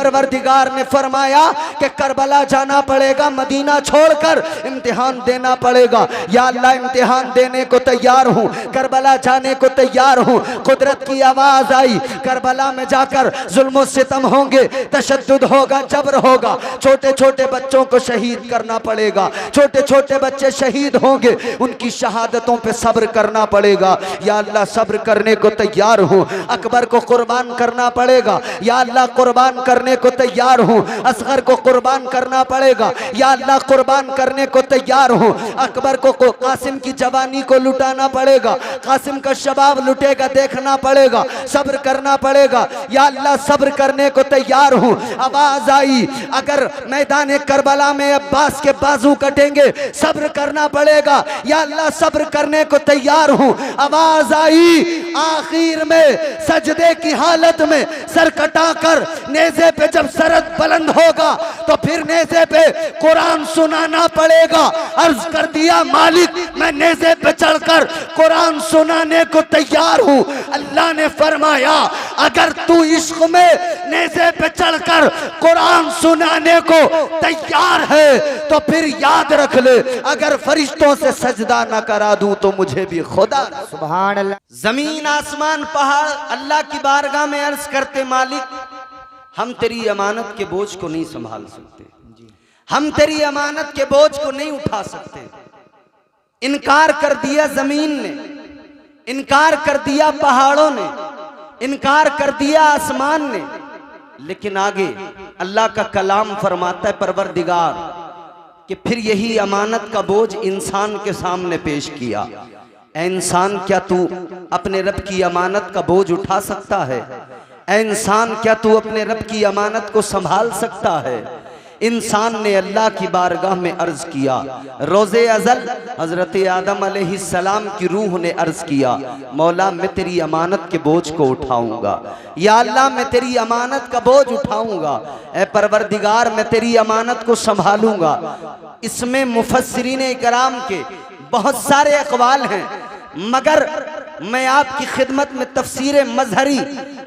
परवरदिगार ने फरमाया कि करबला जाना पड़ेगा, मदीना छोड़कर इम्तिहान देना पड़ेगा। या अल्लाह इम्तिहान देने को तैयार हूँ, करबला जाने को तैयार हूँ। कुदरत की आवाज आई, करबला में जाकर जुल्म सितम होंगे, तशद्दुद होगा, जबर होगा, छोटे छोटे बच्चों को शहीद करना पड़ेगा, छोटे छोटे बच्चे शहीद होंगे, उनकी शहादतों पे सब्र करना पड़ेगा। या अल्लाह सब्र करने को तैयार हूँ। अकबर को कुर्बान करना पड़ेगा, या अल्लाह कुर्बान करने को तैयार हूँ। असगर को कुर्बान करना पड़ेगा, या अल्लाह कुर्बान करने को तैयार हूँ। अकबर को कासिम की जवानी को लुटाना पड़ेगा, कासिम का शबाब लुटेगा देखना पड़ेगा, सब्र करना पड़ेगा। या अल्लाह सब्र करने को तैयार हूँ। आवाज आई, अगर मैदान करबला में अब्बास के बाजू कटेंगे, सब्र करना पड़ेगा। या अल्लाह सब्र करने को तैयार हूँ। आवाज आई, आखिर में सजदे की हालत में सर कटाकर नेज़े पे जब सरद बुलंद होगा तो फिर नेज़े पे कुरान सुनाना पड़ेगा। अर्ज कर दिया, मालिक मैं नेज़े पे चढ़कर कुरान सुनाने को तैयार हूँ। अल्लाह ने फरमाया, अगर तू इश्क में नेज़े पे चढ़कर कुरान सुनाने को तैयार है तो फिर याद रख ले, अगर फरिश्तों से सजदा न करा दूं तो मुझे भी खुदा। सुभान अल्लाह। जमीन आसमान पहाड़ अल्लाह की बारगाह में अर्ज करते, मालिक हम तेरी अमानत के बोझ को नहीं संभाल सकते, हम तेरी अमानत के बोझ को नहीं उठा सकते। इनकार कर दिया जमीन ने, इनकार कर दिया पहाड़ों ने, इनकार कर दिया आसमान ने। लेकिन आगे अल्लाह का कलाम फरमाता है परवरदिगार कि फिर यही अमानत का बोझ इंसान के सामने पेश किया। ऐ इंसान, क्या तू अपने रब की अमानत का बोझ उठा सकता है? ऐ इंसान, क्या तू अपने रब की अमानत को संभाल सकता है? इंसान ने अल्लाह की बारगाह में अर्ज किया। रोज़े अज़ल हजरत आदम अलैहिस्सलाम की रूह ने अर्ज किया, मौला मैं तेरी अमानत के बोझ को उठाऊंगा। या अल्लाह मैं तेरी अमानत का बोझ उठाऊंगा। ऐ परवरदिगार मैं तेरी अमानत को संभालूंगा। इसमें मुफस्सिरीन इकराम के बहुत सारे अक़वाल हैं, मगर मैं आपकी खिदमत में तफसीर मजहरी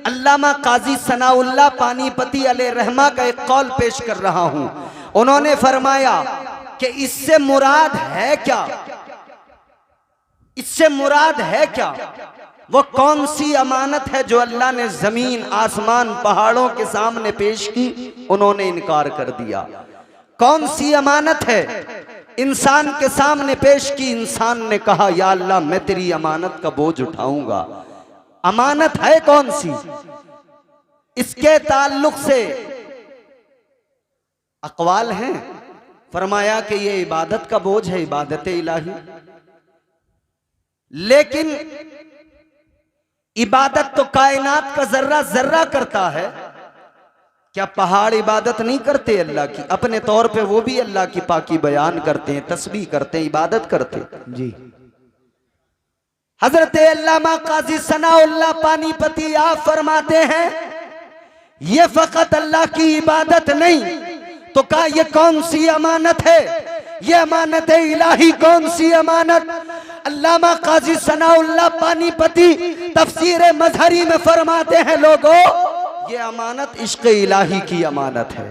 अल्लामा काजी सनाउल्लाह पानीपती अलैहि रहमा का एक कौल पेश कर रहा हूं। उन्होंने फरमाया कि इससे मुराद है क्या, इससे मुराद है क्या? वो कौन सी अमानत है जो अल्लाह ने जमीन आसमान पहाड़ों के सामने पेश की, उन्होंने इनकार कर दिया। कौन सी अमानत है इंसान के सामने पेश की, इंसान ने कहा या अल्लाह मैं तेरी अमानत का बोझ उठाऊंगा। अमानत है कौन सी? इसके ताल्लुक से अक़वाल हैं। फरमाया कि ये इबादत का बोझ है, इबादत इलाही। लेकिन इबादत तो कायनात का जर्रा जर्रा करता है। क्या पहाड़ इबादत नहीं करते अल्लाह की? अपने तौर पे वो भी अल्लाह की पाकी बयान करते हैं, तस्बीह करते हैं, इबादत करते हैं। जी। हजरत अल्लामा काजी सनाउल्लाह पानीपती आप फरमाते हैं, ये फकत अल्लाह की इबादत नहीं तो क्या ये कौन सी अमानत है? ये अमानत इलाही कौन सी अमानत? अल्लामा काजी सनाउल्लाह पानीपती तफसीर मजहरी में फरमाते हैं, लोगों ये अमानत इश्क इलाही की अमानत है,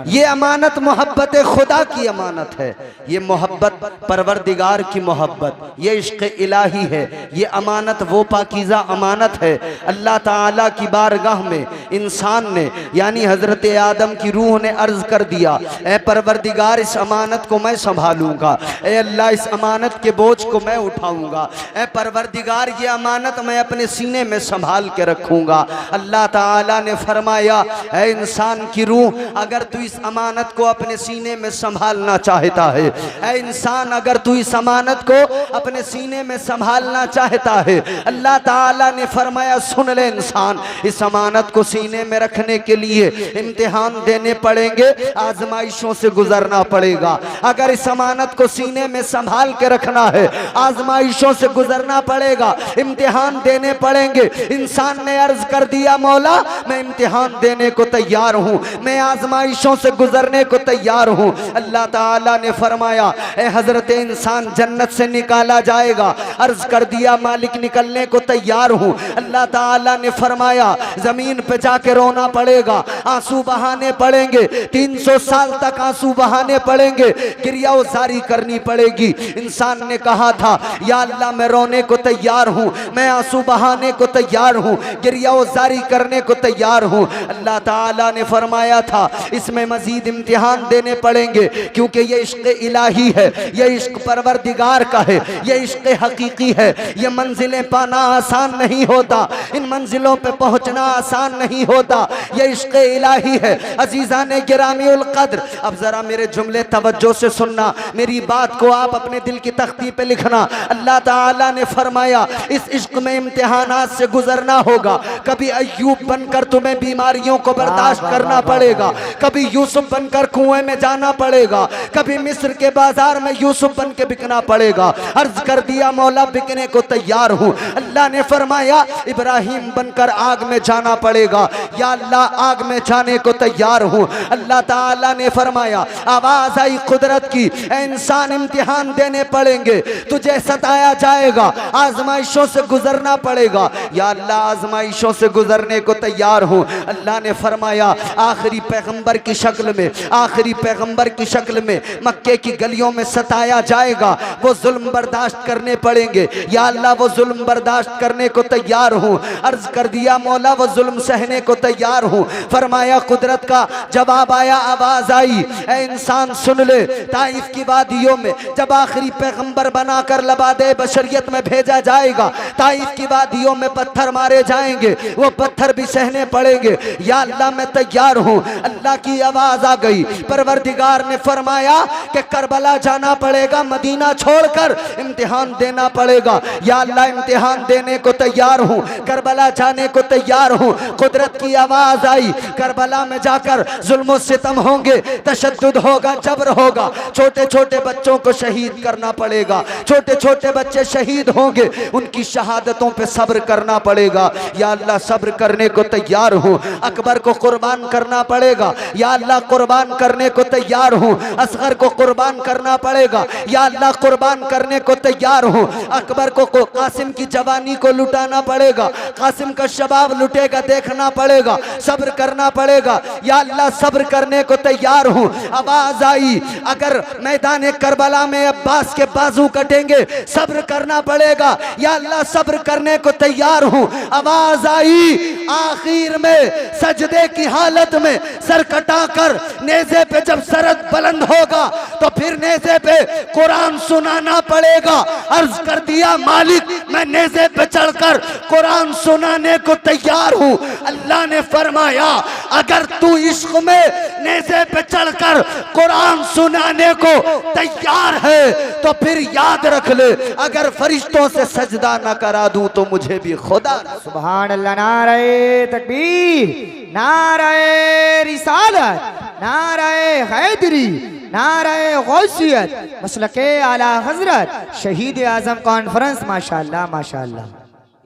ये अमानत मोहब्बत खुदा की अमानत है, ये मोहब्बत परवरदिगार की मोहब्बत, ये इश्क इलाही है। ये अमानत वो पाकीज़ा अमानत है। अल्लाह ताला की बारगाह में इंसान ने यानी हजरत आदम की रूह ने अर्ज कर दिया, ए परवरदिगार इस अमानत को मैं संभालूंगा, ए अल्लाह इस अमानत के बोझ को मैं उठाऊंगा, ए परवरदिगार ये अमानत मैं अपने सीने में संभाल के रखूंगा। अल्लाह ताला ने फरमाया, ऐ इंसान की रूह, अगर तू इस अमानत को अपने सीने में संभालना चाहता है, ऐ इंसान अगर तू इस अमानत को अपने सीने में संभालना चाहता है, अल्लाह ताला ने फरमाया सुन ले इंसान, इस अमानत को सीने में रखने के लिए इम्तिहान देने पड़ेंगे, आजमाइशों से गुजरना पड़ेगा। अगर इस अमानत को सीने में संभाल के रखना है, आजमाइशों से गुजरना पड़ेगा, इम्तिहान देने पड़ेंगे। इंसान ने अर्ज कर दिया, मौला मैं इम्तिहान देने को तैयार हूँ, मैं आजमाइशों से गुजरने को तैयार हूँ। अल्लाह ताला ने फरमाया ए हजरत इंसान जन्नत से निकाला जाएगा। अर्ज कर दिया मालिक निकलने को तैयार हूँ। अल्लाह ताला ने फरमाया जमीन पे जाके रोना पड़ेगा, आंसू बहाने पड़ेंगे, 300 साल तक आंसू बहाने पड़ेंगे, गिरिया उजारी करनी पड़ेगी। इंसान ने कहा था या अल्लाह मैं रोने को तैयार हूँ, मैं आंसू बहाने को तैयार हूँ, गिरिया उजारी करने को तैयार हूँ। अल्लाह ताला ने फरमाया था इसमें मजीद इम्तिहान देने पड़ेंगे, क्योंकि ये इश्क इलाही है, ये इश्क परवरदिगार का है, ये इश्क हकीकी है। ये मंजिलें पाना आसान नहीं होता, इन मंजिलों पे पहुंचना आसान नहीं होता, ये इश्क इलाही है। अजीजा ने गिरामीउल कद्र, अब जरा मेरे जुमले तवज्जो से सुनना, मेरी बात को आप अपने दिल की तख्ती पे लिखना। अल्लाह ताला ने फरमाया इस इश्क में इम्तिहानात से गुजरना होगा। कभी अय्यूब बनकर तुम्हें बीमारियों को बर्दाश्त करना पड़ेगा, कभी यूसुफ बनकर कुएं में जाना पड़ेगा, कभी मिस्र के बाजार में यूसुफ बन के बिकना पड़ेगा। अर्ज कर दिया मौला बिकने को तैयार हूँ। अल्लाह ने फरमाया इब्राहिम बनकर आग में जाना पड़ेगा, या अल्लाह आग में जाने को तैयार हूँ। अल्लाह ताला ने फरमाया आवाज आई कुदरत की ए इंसान इम्तिहान देने पड़ेंगे, तुझे सताया जाएगा, आजमाइशों से गुजरना पड़ेगा। या अल्लाह आजमाइशों से गुजरने को तैयार हूँ। अल्लाह ने फरमाया आखिरी पैगंबर की शक्ल में, आखिरी पैगंबर की शक्ल में मक्के की गलियों में सताया जाएगा, वो जुल्म बर्दाश्त करने पड़ेंगे। या अल्लाह वो जुल्म बर्दाश्त करने को तैयार हूँ। अर्ज कर दिया मौला वो जुल्म सहने को तैयार हूँ। फरमाया कुदरत का जवाब आया, आवाज आई ए इंसान सुन ले, ताइफ की वादियों में जब आखिरी पैगंबर बनाकर लबादे बशरियत में भेजा जाएगा, ताइफ की वादियों में पत्थर मारे जाएंगे, वो पत्थर भी सहने पड़ेंगे। या अल्लाह मैं तैयार हूँ। अल्लाह की आवाज आ गई, परवरदिगार ने फरमाया कि करबला जाना पड़ेगा, मदीना छोड़कर इम्तिहान देना पड़ेगा। या अल्लाह इम्तिहान देने को तैयार हूँ, करबला जाने को तैयार हूँ। कुदरत की आवाज आई, करबला में जाकर जुल्म सितम होंगे, तशद्दुद होगा, जबर होगा, छोटे छोटे बच्चों को शहीद करना पड़ेगा, छोटे छोटे बच्चे शहीद होंगे, उनकी शहादतों पे सब्र करना पड़ेगा। या अल्लाह सब्र करने को तैयार हूँ। अकबर को कुर्बान करना पड़ेगा, या अल्लाह कुर्बान करने को तैयार हूँ। असगर को कुर्बान करना पड़ेगा, या अल्लाह कुर्बान करने को तैयार हूँ। अकबर को कासिम की जवानी को लुटाना पड़ेगा, कासिम का शबाब लुटेगा देखना पड़ेगा, सब्र करना पड़ेगा। या अल्लाह सब्र करने को तैयार हूँ। आवाज आई अगर मैदान करबला में अब्बास के बाजू कटेंगे, सब्र करना पड़ेगा। या अल्लाह सब्र करने को तैयार हूँ। आवाज आई आखिर में सजदे की हालत में सर कटाकर नेज़े पे जब सरद बुलंद होगा तो फिर नेज़े पे कुरान सुनाना पड़ेगा। अर्ज कर दिया मालिक मैं नेज़े पे चढ़कर कुरान सुनाने को तैयार हूँ। अल्लाह ने फरमाया अगर तू इश्क में नेज़े पे चढ़कर कुरान सुनाने को तैयार है तो फिर याद रख ले, अगर फरिश्तों से सजदा न करा दूं तो मुझे भी खुदा। सुभान अल्लाह। नारे तकबीर, नारे रिसालत, नारे हैदरी, नारे गौसियत, मसलके आला हजरत शहीद आजम कॉन्फ्रेंस। माशाअल्लाह माशाअल्लाह।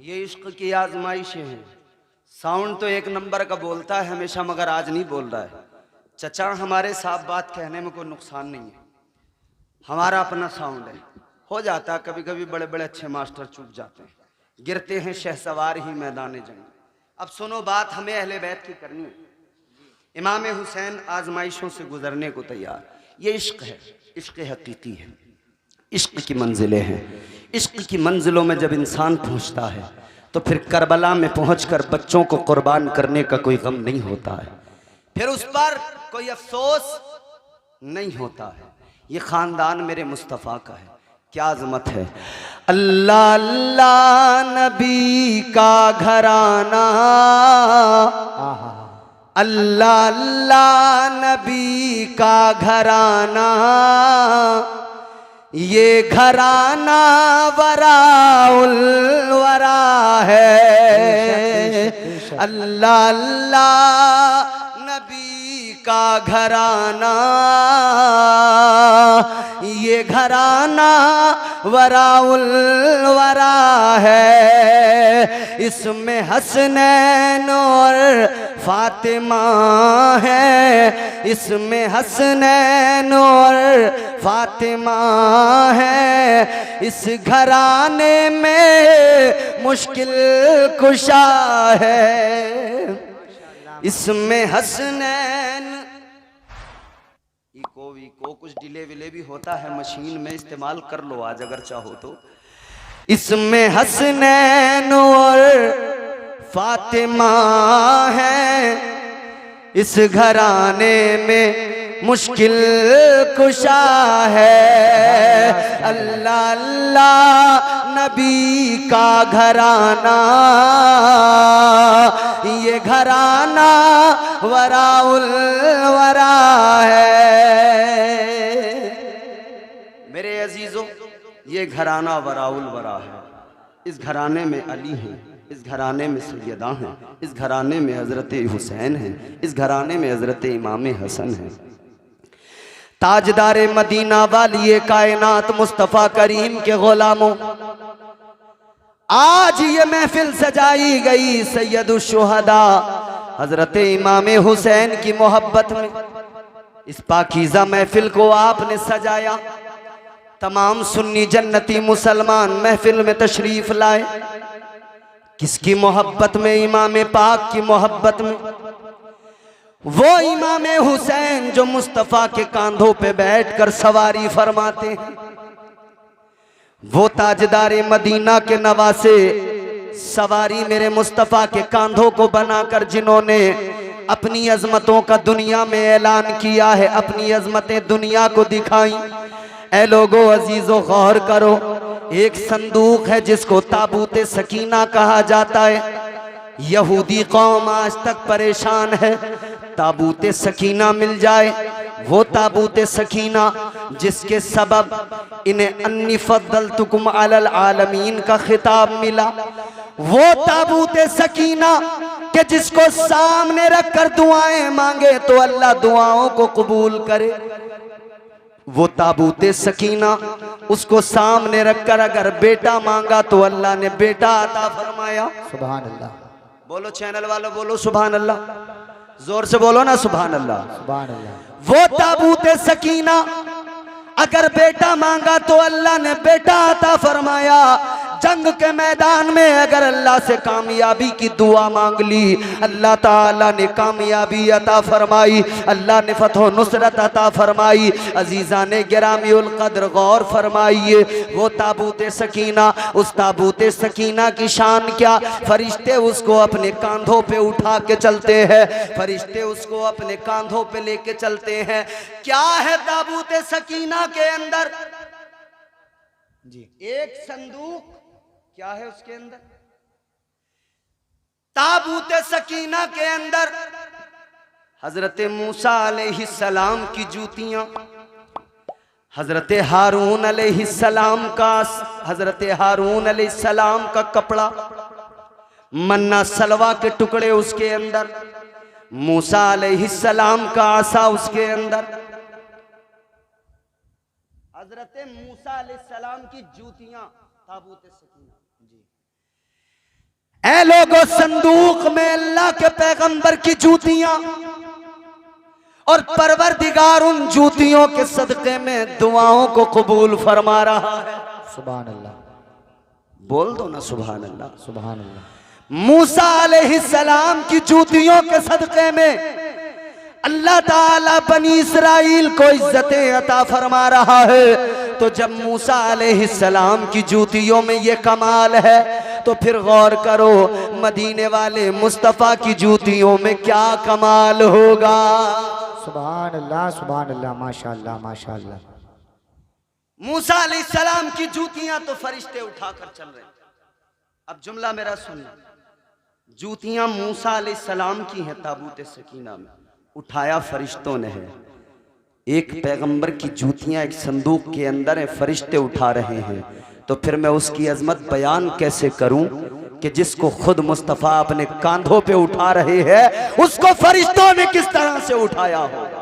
ये इश्क की आजमाइशें हैं। साउंड तो एक नंबर का बोलता है हमेशा, मगर आज नहीं बोल रहा है। चचा हमारे साथ बात कहने में कोई नुकसान नहीं है, हमारा अपना साउंड है। हो जाता कभी कभी बड़े बड़े अच्छे मास्टर चूक जाते हैं, गिरते हैं शहसवार ही मैदान जंग। अब सुनो बात हमें अहले बैत की करनी है। इमाम हुसैन आजमाइशों से गुजरने को तैयार। ये इश्क है, इश्क हकीकी है, इश्क की मंजिलें हैं। इश्क की मंजिलों में जब इंसान पहुंचता है तो फिर करबला में पहुंचकर बच्चों को कुर्बान करने का कोई गम नहीं होता है, फिर उस पर कोई अफसोस नहीं होता है। ये खानदान मेरे मुस्तफ़ा का है, क्या अजमत है। अल्लाह अल्लाह नबी का घराना, अल्लाह अल्लाह नबी का घराना, ये घराना वराउल वरा है। अल्लाह अल्लाह नबी का घराना, ये घराना वराउल वरा है। इसमें हसनैन और फातिमा है, इसमें हसनैन और फातिमा है। इस घराने में मुश्किल कुशा है, इसमें हसनैन। इको कुछ डिले विले भी होता है मशीन में, इस्तेमाल कर लो आज अगर चाहो तो। इसमें हसनैन और फातिमा है, इस घराने में मुश्किल कुशा है। अल्लाह अल्लाह नबी का घराना, ये घराना वराउल वरा है। मेरे अजीजों, ये घराना वराउल वरा है। इस घराने में अली हैं, इस घराने में सैयदा हैं, इस घराने में हजरत हुसैन हैं, इस घराने में हजरत इमाम हसन हैं। ताजदार मदीना वाली कायनात मुस्तफ़ा करीम के गुलामों, आज ये महफिल सजाई गई सैयदुल शुहदा हजरत इमाम हुसैन की मोहब्बत में। इस पाकीज़ा महफिल को आपने सजाया, तमाम सुन्नी जन्नती मुसलमान महफिल में तशरीफ लाए। किसकी मोहब्बत में? इमाम पाक की मोहब्बत में। वो इमाम हुसैन जो मुस्तफ़ा के कांधों पे बैठकर सवारी फरमाते हैं, वो ताजदार मदीना के नवासे सवारी मेरे मुस्तफ़ा के कांधों को बनाकर जिन्होंने अपनी अजमतों का दुनिया में ऐलान किया है, अपनी अजमतें दुनिया को दिखाई। ऐ लोगो अजीजों गौर करो, एक संदूक है जिसको ताबूते सकीना कहा जाता है। यहूदी कौम आज तक परेशान है, ताबूते सकीना मिल जाए। वो ताबूते सकीना जिसके सबब इन्हें अन्नी फद्दलतुकुम अलल आलमीन का खिताब मिला। वो ताबूते सकीना कि जिसको सामने रखकर दुआएं मांगे तो अल्लाह दुआओं को कबूल करे। वो ताबूते सकीना, उसको सामने रखकर अगर बेटा मांगा तो अल्लाह ने बेटा अता फरमाया। सुभान अल्लाह। बोलो चैनल वालों, बोलो सुभान अल्लाह, जोर से बोलो ना सुभान अल्लाह। सुभान अल्लाह। वो ताबूते सकीना अगर बेटा मांगा तो अल्लाह ने बेटा अता फरमाया। जंग के मैदान में अगर अल्लाह से कामयाबी की दुआ मांग ली, अल्लाह ताला ने कामयाबी अता फरमाई, अल्लाह ने फतह नुसरत अता फरमाई। अजीज़ा ने गिरामीउल कद्र गौर फरमाइए, वो ताबूते सकीना, उस ताबूते सकीना की शान क्या, फरिश्ते उसको अपने कांधों पे उठा के चलते हैं, फरिश्ते उसको अपने कांधों पे लेके चलते हैं। क्या है ताबूते सकीना के अंदर? जी, एक संदूक। क्या है उसके अंदर? ताबूते सकीना के अंदर हजरत मूसा अलैहिस्सलाम की जूतियां, हजरत हारून अलैहिस्सलाम का, हजरत हारून अलैहिस्सलाम का कपड़ा, मन्ना सलवा के टुकड़े उसके अंदर, मूसा अलैहिस्सलाम का आसा उसके अंदर, हजरत मूसा अलैहिस्सलाम की जूतियां ताबूते सकीना। ऐ लोगों, संदूक में अल्लाह के पैगंबर की जूतियां, और परवरदिगार उन जूतियों के सदक़े में दुआओं को कबूल फरमा रहा है। सुभान अल्लाह। बोल दो ना सुभान अल्लाह। सुभान अल्लाह। मूसा अलैहिस्सलाम की जूतियों के सदक़े में अल्लाह ताला बनी इसराइल को इज्जतें अता फरमा रहा है। तो जब मूसा अलैहिस्सलाम की जूतियों में ये कमाल है, तो फिर गौर करो मदीने वाले मुस्तफ़ा की जूतियों में क्या कमाल होगा। सुभान अल्लाह, सुभान अल्लाह, माशाअल्लाह, माशाअल्लाह। मूसा अलैहिस्सलाम की जूतियां तो फरिश्ते उठाकर चल रहे हैं। अब जुमला मेरा सुनना, जूतियां मूसा अलैहिस्सलाम की हैं ताबूते सकीना में, उठाया फरिश्तों ने है। एक पैगंबर की जूतियां एक संदूक के अंदर है, फरिश्ते उठा रहे हैं। तो फिर मैं उसकी अजमत बयान कैसे करूं कि जिसको खुद मुस्तफ़ा अपने कांधों पे उठा रहे हैं उसको फरिश्तों ने किस तरह से उठाया होगा।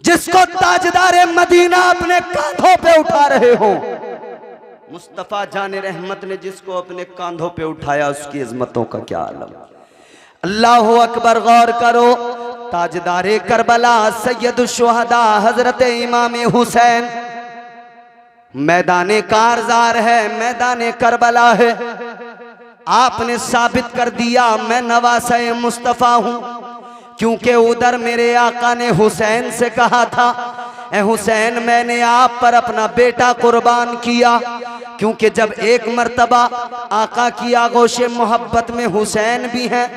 जिसको ताजदारे मदीना अपने कांधों पे उठा रहे हो, मुस्तफ़ा जाने रहमत ने जिसको अपने कांधों पे उठाया उसकी इज्मतों का क्या आलम। अल्लाहु अकबर। गौर करो, ताजदारे करबला सैयद शुहदा हजरत इमाम हुसैन मैदाने कारजार है, मैदाने करबला है। आपने साबित कर दिया मैं नवासे मुस्तफ़ा हूं, क्योंकि उधर मेरे आका ने हुसैन से कहा था, ए हुसैन मैंने आप पर अपना बेटा कुर्बान किया। क्योंकि जब एक मर्तबा आका की आगोश मोहब्बत में हुसैन भी हैं,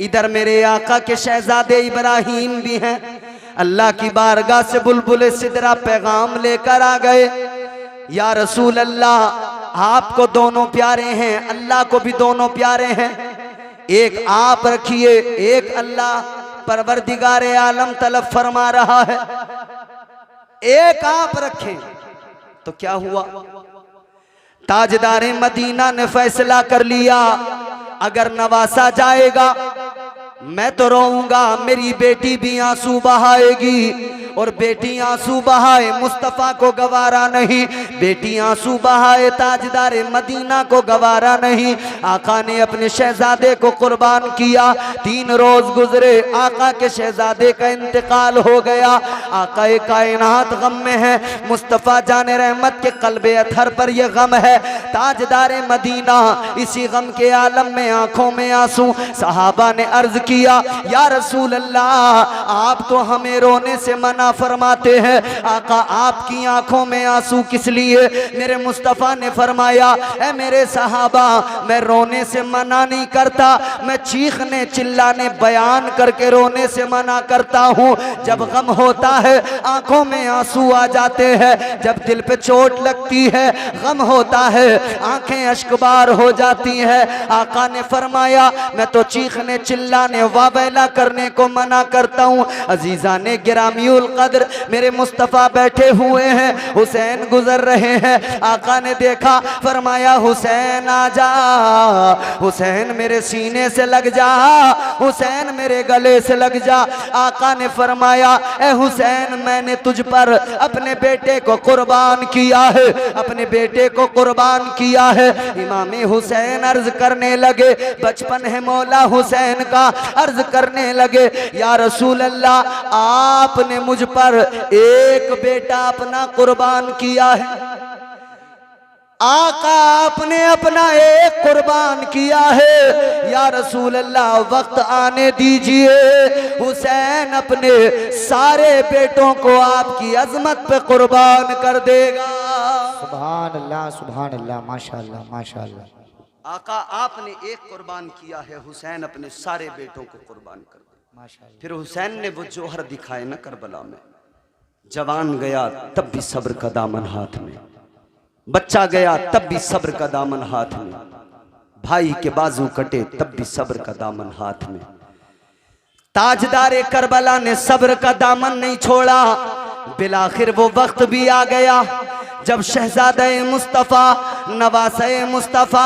इधर मेरे आका के शहजादे इब्राहीम भी हैं। अल्लाह की बारगाह से बुलबुल सिदरा पैगाम लेकर आ गए, या रसूल अल्लाह आपको दोनों प्यारे हैं, अल्लाह को भी दोनों प्यारे हैं, एक आप रखिए एक अल्लाह परवरदिगारे आलम तलब फरमा रहा है, एक आप रखें। तो क्या हुआ, ताजदारे मदीना ने फैसला कर लिया अगर नवासा जाएगा मैं तो रोऊंगा, मेरी बेटी भी आंसू बहाएगी, और बेटी आंसू बहाए मुस्तफ़ा को गवारा नहीं, बेटी आंसू बहाए ताजदारे मदीना को गवारा नहीं। आका ने अपने शहजादे को कुर्बान किया। 3 रोज गुजरे, आका के शहजादे का इंतकाल हो गया। आका कायनात गम में है, मुस्तफ़ा जाने रहमत के कल्बे अथर पर यह गम है। ताजदारे मदीना इसी गम के आलम में आंखों में आंसू। सहाबा ने अर्ज किया, या रसूल अल्लाह आप तो हमें रोने से मना फरमाते हैं, आका आपकी आंखों में आंसू किस लिए? मेरे मुस्तफ़ा ने फरमाया, ऐ मेरे सहाबा मैं रोने से मना नहीं करता, मैं चीखने चिल्लाने बयान करके रोने से मना करता हूँ। जब गम होता है आंखों में आंसू आ जाते हैं, जब दिल पे चोट लगती है गम होता है आंखें अश्कबार हो जाती हैं। आका ने फरमाया मैं तो चीखने चिल्लाने वावेला करने को मना करता हूँ। अजीजा ने गिरामियुल कद्र मेरे मुस्तफ़ा बैठे हुए हैं, हुसैन गुजर रहे हैं। आका ने देखा, फरमाया हुसैन आजा, हुसैन मेरे सीने से लग जा, हुसैन मेरे गले से लग जा। आका ने फरमाया, ए हुसैन मैंने तुझ पर अपने बेटे को कुर्बान किया है, अपने बेटे को कुर्बान किया है। इमाम हुसैन अर्ज करने लगे, बचपन है मौला हुसैन का, अर्ज करने लगे, या रसूल अल्लाह आपने मुझ पर एक बेटा अपना कुर्बान किया है। आका आपने अपना एक कुर्बान किया है, या रसूल अल्लाह वक्त आने दीजिए, हुसैन अपने सारे बेटों को आपकी अजमत पे कुर्बान कर देगा। सुभान अल्लाह सुभान अल्लाह, माशाअल्लाह माशाअल्लाह। आका आपने एक कुर्बान किया है, हुसैन अपने सारे बेटों को कुर्बान कर दिया। फिर हुसैन ने वो जोहर दिखाए ना करबला में, जवान गया तब भी सब्र का दामन हाथ में, बच्चा गया तब भी सब्र का दामन हाथ में, भाई के बाजू कटे तब भी सब्र का दामन हाथ में। ताजदारे करबला ने सब्र का दामन नहीं छोड़ा। बिलाखिर वो वक्त भी आ गया जब शहजादे मुस्तफ़ा नवासे मुस्तफ़ा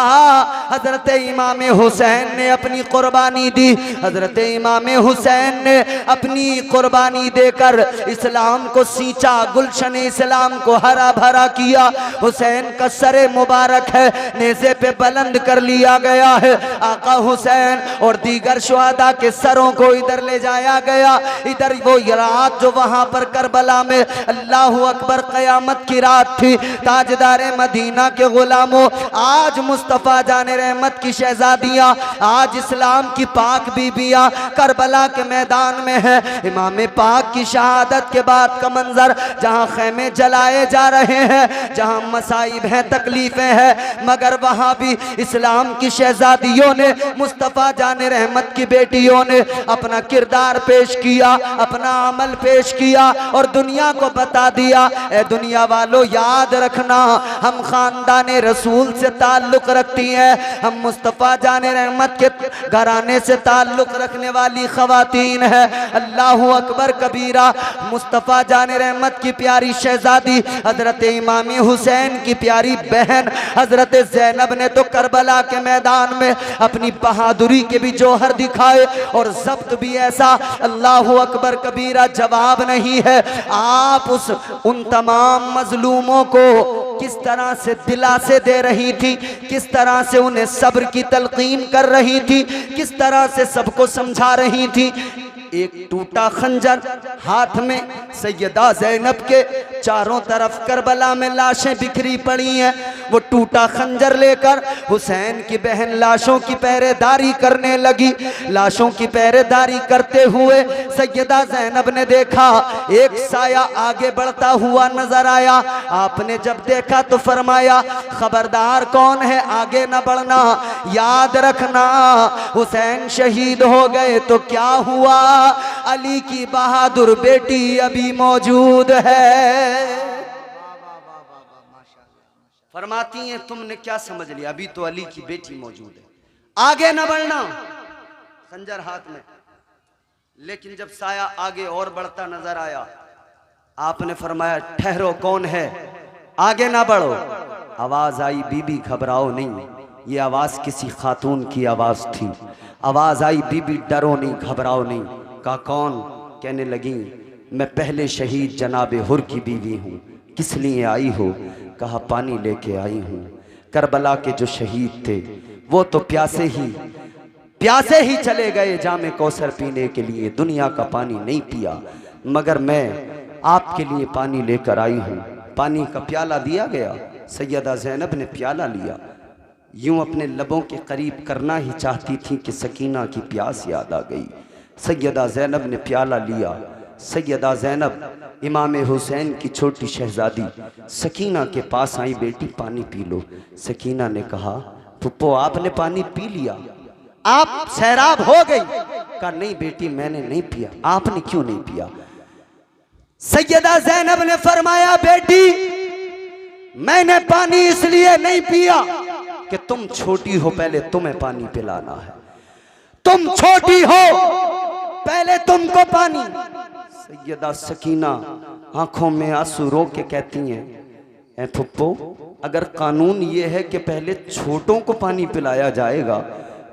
हजरत इमाम हुसैन ने अपनी कुर्बानी दी। हजरत इमाम हुसैन ने अपनी कुर्बानी देकर इस्लाम को सींचा, गुलशन इस्लाम को हरा भरा किया। हुसैन का सरे मुबारक है नेज़े पे बुलंद कर लिया गया है। आका हुसैन और दीगर शुहदा के सरों को इधर ले जाया गया। इधर वो रात जो वहां पर करबला में अल्लाह अकबर क़यामत की रात थी। ताजदारे मदीना के गुलामों, आज मुस्तफ़ा जाने रहमत की शहजादियाँ, आज इस्लाम की पाक बीबियाँ करबला के मैदान में है। इमाम पाक की शहादत के बाद का मंजर, जहाँ खैमे जलाए जा रहे हैं, जहाँ मसाइब हैं, तकलीफें हैं, मगर वहाँ भी इस्लाम की शहजादियों ने, मुस्तफ़ा जाने रहमत की बेटियों ने अपना किरदार पेश किया, अपना अमल पेश किया और दुनिया को बता दिया, ए दुनिया वालों याद रखना, हम खानदान जाने रसूल से ताल्लुक़ रखती हैं, हम मुस्तफ़ा जाने रहमत के घराने से ताल्लुक़ रखने वाली ख़वातीन है। अल्लाहु अकबर कबीरा। मुस्तफ़ा जाने रहमत की प्यारी शहज़ादी हज़रत इमामी हुसैन की प्यारी बहन हज़रत ज़ैनब ने तो करबला के मैदान में अपनी बहादुरी के भी जौहर दिखाए और ज़ब्त भी ऐसा, अल्लाहु अकबर कबीरा, जवाब नहीं है। आप उन तमाम मजलूमों को किस तरह से दिलासे दे रही थी, किस तरह से उन्हें सब्र की तलकीन कर रही थी, किस तरह से सबको समझा रही थी। एक टूटा खंजर हाथ में, सैयदा ज़ैनब के चारों तरफ करबला में लाशें बिखरी पड़ी हैं। वो टूटा खंजर लेकर हुसैन की बहन लाशों की पहरेदारी करने लगी। लाशों की पहरेदारी करते हुए सैयदा ज़ैनब ने देखा एक साया आगे बढ़ता हुआ नजर आया। आपने जब देखा तो फरमाया, खबरदार, कौन है, आगे न बढ़ना, याद रखना हुसैन शहीद हो गए तो क्या हुआ, अली की बहादुर बेटी अभी मौजूद है। फरमाती हैं, तुमने क्या समझ लिया, अभी तो अली की बेटी मौजूद है, आगे न बढ़ना, खंजर हाथ में। लेकिन जब साया आगे और बढ़ता नजर आया, आपने फरमाया, ठहरो, कौन है, आगे ना बढ़ो। आवाज आई, बीबी घबराओ नहीं। ये आवाज किसी खातून की आवाज थी। आवाज आई, बीबी डरो नहीं, घबराओ नहीं। कहा कौन? कहने लगी, मैं पहले शहीद जनाबे हुर की बीवी हूँ। किस लिए आई हो? कहा पानी लेके आई हूँ। करबला के जो शहीद थे वो तो प्यासे ही चले गए जामे कौसर पीने के लिए, दुनिया का पानी नहीं पिया, मगर मैं आपके लिए पानी लेकर आई हूँ। पानी का प्याला दिया गया। सैयदा ज़ैनब ने प्याला लिया, यूं अपने लबों के करीब करना ही चाहती थी कि सकीना की प्यास याद आ गई। सैयदा ज़ैनब ने प्याला लिया। सैयदा ज़ैनब इमाम हुसैन की छोटी शहजादी सकीना के पास आई, बेटी पानी पी लो। सकीना ने कहा, फुप्पो आपने पानी पी लिया, आप सैराब हो गई। कहा नहीं बेटी, मैंने नहीं पिया। आपने क्यों नहीं पिया? सैयदा ज़ैनब ने फरमाया, बेटी मैंने पानी इसलिए नहीं पिया कि तुम छोटी हो, पहले तुम्हें पानी पिलाना है। तुम छोटी हो, पहले तुमको पानी। सैयदा सकीना आंखों में आंसू रो के कहती हैं, ए फुप्पो, अगर कानून ये है कि पहले छोटों को पानी पिलाया जाएगा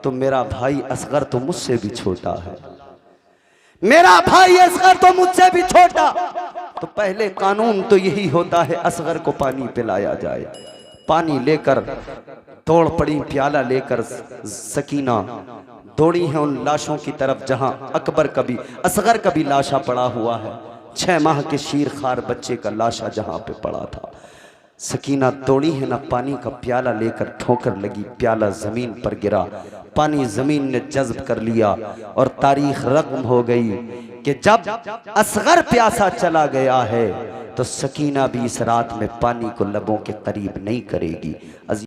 तो मेरा भाई असगर तो मुझसे भी छोटा है, मेरा भाई असगर तो मुझसे भी छोटा, तो पहले कानून तो यही होता है असगर को पानी पिलाया जाए। पानी लेकर दौड़ पड़ी, प्याला लेकर सकीना दौड़ी है उन लाशों की तरफ जहां अकबर का भी, असगर का भी लाशा पड़ा हुआ है। 6 माह के शीर खार बच्चे का लाशा जहां पे पड़ा था। सकीना दौड़ी है ना, पानी का प्याला लेकर ठोकर लगी, प्याला जमीन पर गिरा, पानी जमीन ने जज्ब कर लिया और तारीख रकम हो गई कि जब असगर प्यासा चला गया है तो सकीना भी इस रात में पानी को लबों के करीब नहीं करेगी।